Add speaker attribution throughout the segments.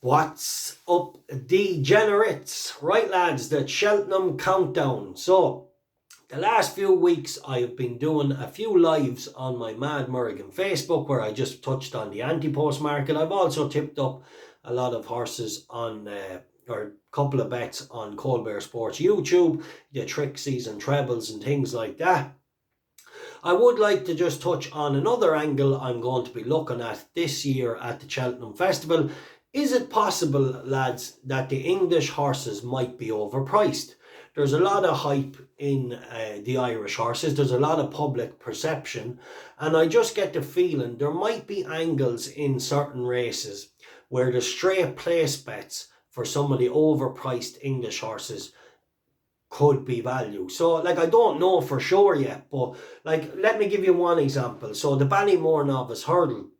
Speaker 1: What's up, degenerates? Right, lads, the Cheltenham countdown. So, the last few weeks I've been doing a few lives on my Mad Merrigan Facebook where I just touched on the anti-post market. I've also tipped up a lot of horses on, or a couple of bets on Colbert Sports YouTube, the Trixies and trebles and things like that. I would like to just touch on another angle I'm going to be looking at this year at the Cheltenham Festival. Is it possible, lads, that the English horses might be overpriced? There's a lot of hype in the Irish horses. There's a lot of public perception. And I just get the feeling there might be angles in certain races where the straight place bets for some of the overpriced English horses could be value. So, I don't know for sure yet, but, let me give you one example. So, the Ballymore Novice Hurdle,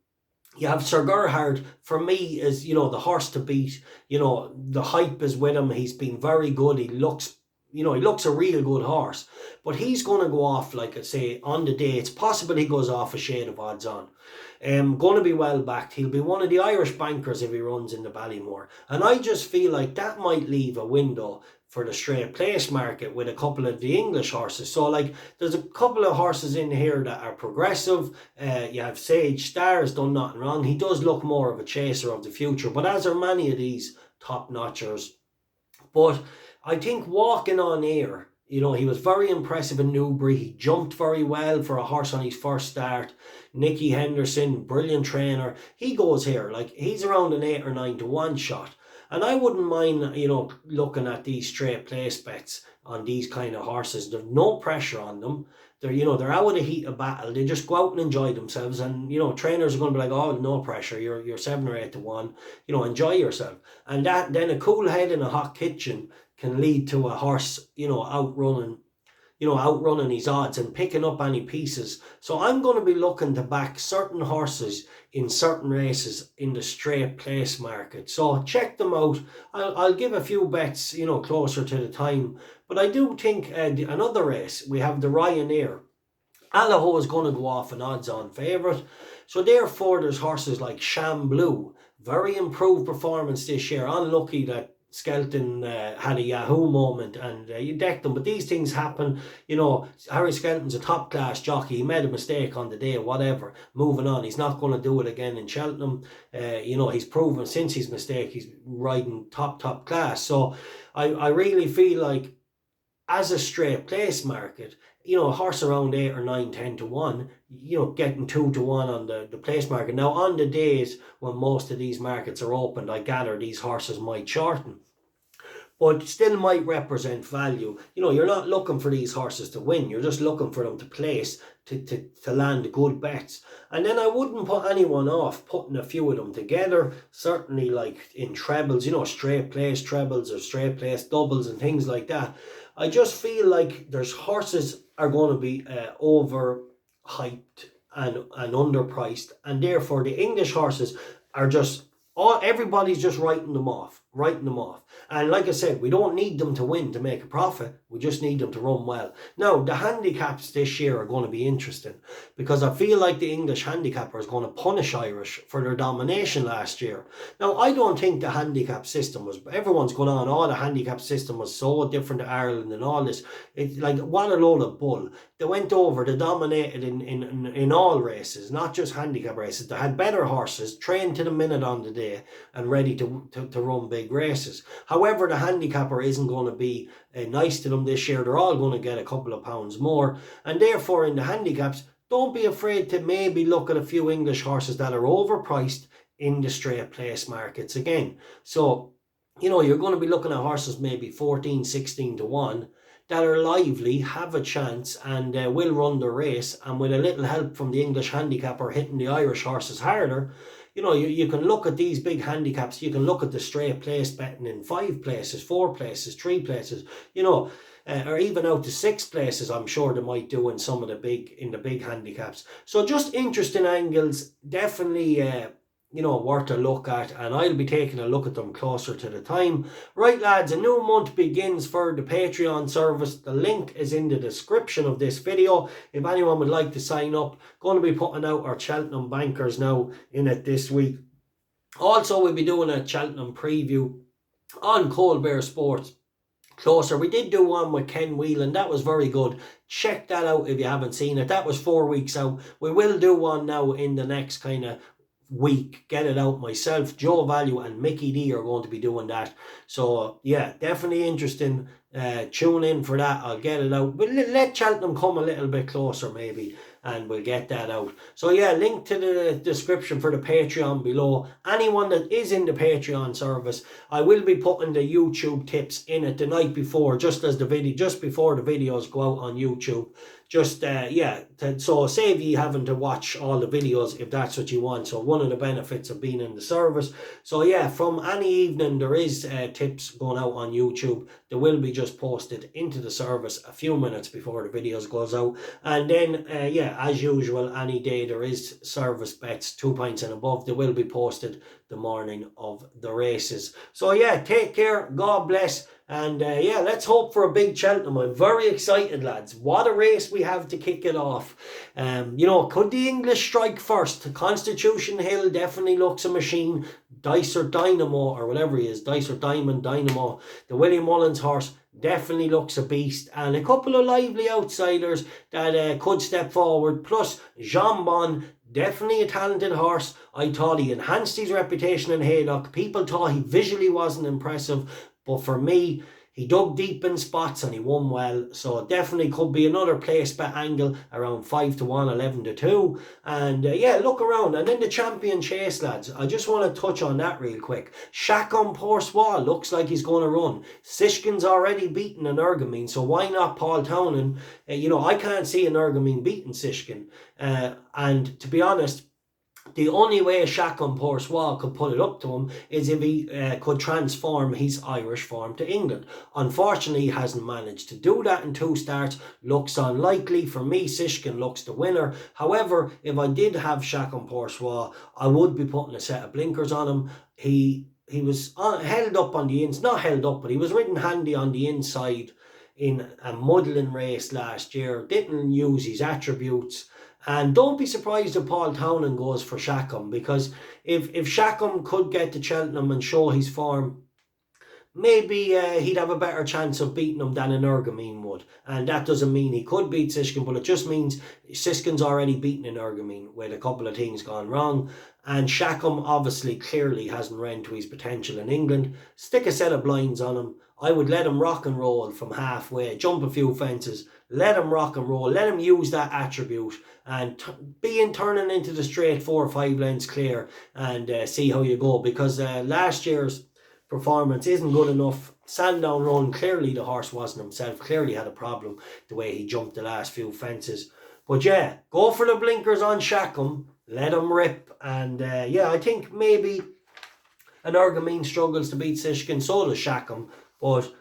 Speaker 1: you have Sir Gerhard, for me, is, the horse to beat. The hype is with him. He's been very good. He looks a real good horse. But he's going to go off, like I say, on the day. It's possible he goes off a shade of odds on. Going to be well backed. He'll be one of the Irish bankers if he runs in the Ballymore. And I just feel like that might leave a window for the straight place market with a couple of the English horses. So, there's a couple of horses in here that are progressive. You have Sage Star has done nothing wrong. He does look more of a chaser of the future, but as are many of these top-notchers. But I think Walking on Air, he was very impressive in Newbury. He jumped very well for a horse on his first start. Nicky Henderson, brilliant trainer. He goes here. He's around an 8 or 9 to 1 shot. And I wouldn't mind, looking at these straight place bets on these kind of horses. There's no pressure on them. They're out of the heat of battle. They just go out and enjoy themselves. And, trainers are going to be like, oh, no pressure. You're 7 or 8 to 1. Enjoy yourself. And then a cool head in a hot kitchen can lead to a horse, outrunning his odds and picking up any pieces. So I'm going to be looking to back certain horses in certain races in the straight place market. So check them out. I'll give a few bets, closer to the time. But I do think another race, we have the Ryanair. Allaho is going to go off an odds-on favourite. So therefore, there's horses like Sham Blue. Very improved performance this year. Unlucky that Skelton had a Yahoo moment and you decked them, but these things happen. Harry Skelton's a top class jockey. He made a mistake on the day, whatever, moving on. He's not going to do it again in Cheltenham. He's proven since his mistake he's riding top class. So I really feel like as a straight place market, a horse around 8 or 9, 10 to 1, getting 2 to 1 on the place market. Now, on the days when most of these markets are opened, I gather these horses might shorten, but still might represent value. You're not looking for these horses to win. You're just looking for them to place, to land good bets. And then I wouldn't put anyone off putting a few of them together. Certainly, like in trebles, straight place trebles or straight place doubles and things like that. I just feel like there's horses are going to be overhyped and underpriced, and therefore the English horses are just everybody's just writing them off. And like I said, we don't need them to win to make a profit. We just need them to run well. Now, the handicaps this year are going to be interesting because I feel like the English handicapper is going to punish Irish for their domination last year. Now, I don't think the handicap system was, everyone's going on, the handicap system was so different to Ireland and all this. It's like, what a load of bull. They went over, they dominated in all races, not just handicap races. They had better horses, trained to the minute on the day and ready to run big races. However, the handicapper isn't going to be nice to them this year. They're all going to get a couple of pounds more. And therefore, in the handicaps, don't be afraid to maybe look at a few English horses that are overpriced in the straight place markets again. So, you're going to be looking at horses maybe 14, 16 to 1 that are lively, have a chance and will run the race. And with a little help from the English handicapper hitting the Irish horses harder, you can look at these big handicaps. You can look at the straight place betting in 5 places, 4 places, 3 places, or even out to 6 places. I'm sure they might do in some of the big handicaps. So just interesting angles, definitely worth a look at, and I'll be taking a look at them closer to the time. Right, lads, a new month begins for the Patreon service. The link is in the description of this video. If anyone would like to sign up, going to be putting out our Cheltenham bankers now in it this week. Also, we'll be doing a Cheltenham preview on Cold Bear Sports closer. We did do one with Ken Whelan. That was very good. Check that out if you haven't seen it. That was 4 weeks out. We will do one now in the next kind of week. Get it out. Myself, Joe Value and Mickey D are going to be doing that. So yeah, definitely interesting. Tune in for that. I'll get it out. We'll let Cheltenham come a little bit closer maybe, and we'll get that out. So yeah, link to the description for the Patreon below. Anyone that is in the Patreon service, I will be putting the YouTube tips in it the night before, just before the videos go out on YouTube. So save you having to watch all the videos if that's what you want. So one of the benefits of being in the service. So yeah, from any evening there is tips going out on YouTube. They will be just posted into the service a few minutes before the videos goes out. And then as usual, any day there is service bets 2 pints and above, they will be posted the morning of the races. So yeah, take care, God bless, and let's hope for a big Cheltenham. I'm very excited, lads. What a race we have to kick it off. Could the English strike first? Constitution Hill definitely looks a machine. Dicer Dynamo, or whatever he is, Dicer Diamond Dynamo, the William Mullins horse, definitely looks a beast, and a couple of lively outsiders that could step forward, plus Jean Bon, definitely a talented horse. I thought he enhanced his reputation in Haydock. People thought he visually wasn't impressive, but for me, he dug deep in spots and he won well. So definitely could be another place bet angle around 5 to 1, 11 to 2. And look around. And then the champion chase, lads. I just want to touch on that real quick. Chacon Poursois looks like he's going to run. Sishkin's already beaten an Ergamine, so why not Paul Townend? I can't see an Ergamine beating Sishkin. And to be honest, the only way Chacon Poursois could put it up to him is if he could transform his Irish form to England. Unfortunately, he hasn't managed to do that in 2 starts. Looks unlikely. For me, Sishkin looks the winner. However, if I did have Chacon Poursois, I would be putting a set of blinkers on him. He was held up on the ins, not held up, but he was ridden handy on the inside in a muddling race last year. Didn't use his attributes. And don't be surprised if Paul Townend goes for Chacon, because if Chacon could get to Cheltenham and show his form, maybe he'd have a better chance of beating him than an Ergamine would. And that doesn't mean he could beat Sishkin, but it just means Sishkin's already beaten an Ergamine with a couple of things gone wrong. And Chacon obviously clearly hasn't ran to his potential in England. Stick a set of blinds on him. I would let him rock and roll from halfway, jump a few fences, let him rock and roll, let him use that attribute and turning into the straight 4 or 5 lengths clear, and see how you go, because last year's performance isn't good enough. Sandown Run, clearly the horse wasn't himself, clearly had a problem the way he jumped the last few fences. But yeah, go for the blinkers on Chacon, let him rip, and I think maybe an Ergamine struggles to beat Sishkin, so does Chacon, but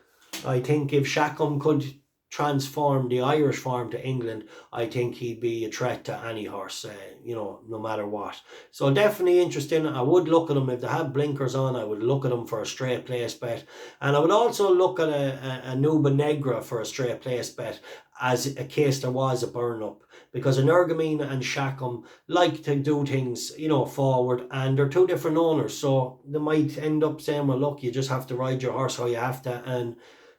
Speaker 1: I think if Chacon could transform the Irish form to England, I think he'd be a threat to any horse, no matter what. So definitely interesting. I would look at him if they had blinkers on. I would look at him for a straight place bet, and I would also look at a Nuba Negra for a straight place bet, as a case there was a burn up, because an Ergamine and Chacon like to do things, forward, and they're 2 different owners, so they might end up saying, well, look, you just have to ride your horse how you have to, and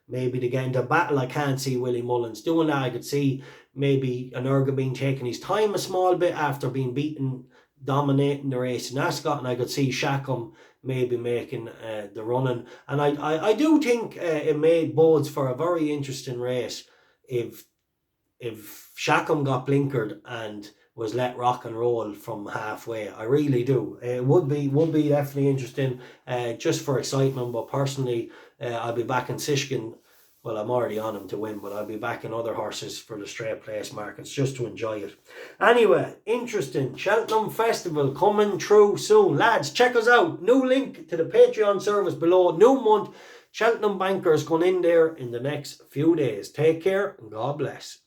Speaker 1: maybe to get into battle. I can't see Willie Mullins doing that. I could see maybe an Ergamine taking his time a small bit after being beaten, dominating the race in Ascot, and I could see Chacon maybe making the running. And I do think it bodes for a very interesting race if Chacon got blinkered and was let rock and roll from halfway. I really do. It would be definitely interesting, just for excitement. But personally, I'll be backing Sishkin. Well, I'm already on him to win, but I'll be backing other horses for the straight place markets just to enjoy it. Anyway, interesting. Cheltenham Festival coming through soon. Lads, check us out. New link to the Patreon service below. New month. Cheltenham bankers going in there in the next few days. Take care and God bless.